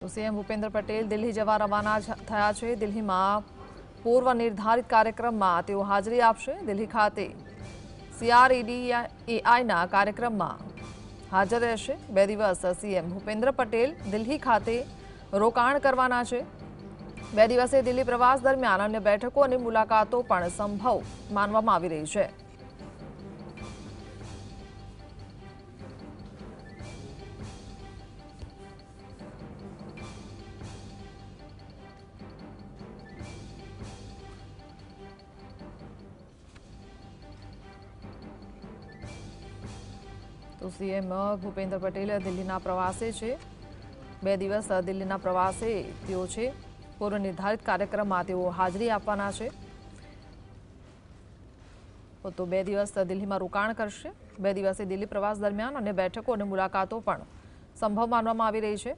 તો સીએમ ભૂપેન્દ્ર પટેલ દિલ્હી જવા રવાના થયા છે। દિલ્હીમાં પૂર્વ નિર્ધારિત કાર્યક્રમમાં તેઓ હાજરી આપશે। દિલ્હી ખાતે CREDAIના કાર્યક્રમમાં હાજર રહેશે। 2 દિવસ સીએમ ભૂપેન્દ્ર પટેલ દિલ્હી ખાતે રોકાણ કરવાના છે। 2 દિવસીય દિલ્હી પ્રવાસ દરમિયાન અન્ય બેઠકો અને મુલાકાતો પણ સંભવ માનવામાં આવી રહી છે। તો સીએમ ભૂપેન્દ્ર પટેલ દિલ્હીના પ્રવાસે છે। 2 દિવસ દિલ્હીના પ્રવાસે તેઓ છે। પૂર્વ નિર્ધારિત કાર્યક્રમમાં તેઓ હાજરી આપવાના છે। તો 2 દિવસ દિલ્હીમાં રોકાણ કરશે। 2 દિવસે દિલ્હી પ્રવાસ દરમિયાન અન્ય બેઠકો અને મુલાકાતો પણ સંભવ માનવામાં આવી રહી છે।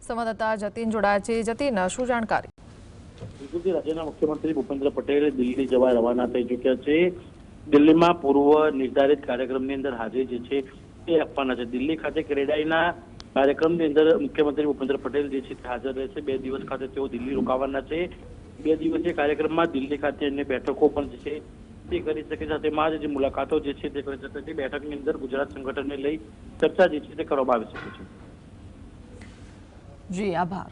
સંવાદદાતા જતીન જોડાયા છે। જતીન, શું જાણકારી? બિલકુલ, રાજ્યના મુખ્યમંત્રી ભૂપેન્દ્ર પટેલ દિલ્હી જવા રવાના થઈ ચૂક્યા છે। દિલ્હીમાં પૂર્વ નિર્ધારિત કાર્યક્રમની અંદર હાજરી જે છે તે આપવાના છે। દિલ્હી ખાતે ક્રેડાઈના કાર્યક્રમની અંદર મુખ્યમંત્રી ભૂપેન્દ્ર પટેલ જે છે તે હાજર રહેશે। 2 દિવસ ખાતે તેઓ દિલ્હી રોકાવાના છે। 2 દિવસીય કાર્યક્રમમાં દિલ્હી ખાતે અન્ય બેઠકો પણ જે છે તે કરી શકે છે। સાથેમાં જે મુલાકાતો જે છે તે કરી શકે છે। બેઠકની અંદર ગુજરાત સંગઠનને લઈ ચર્ચા જે છે તે કરવામાં આવી શકે છે। જી, આભાર।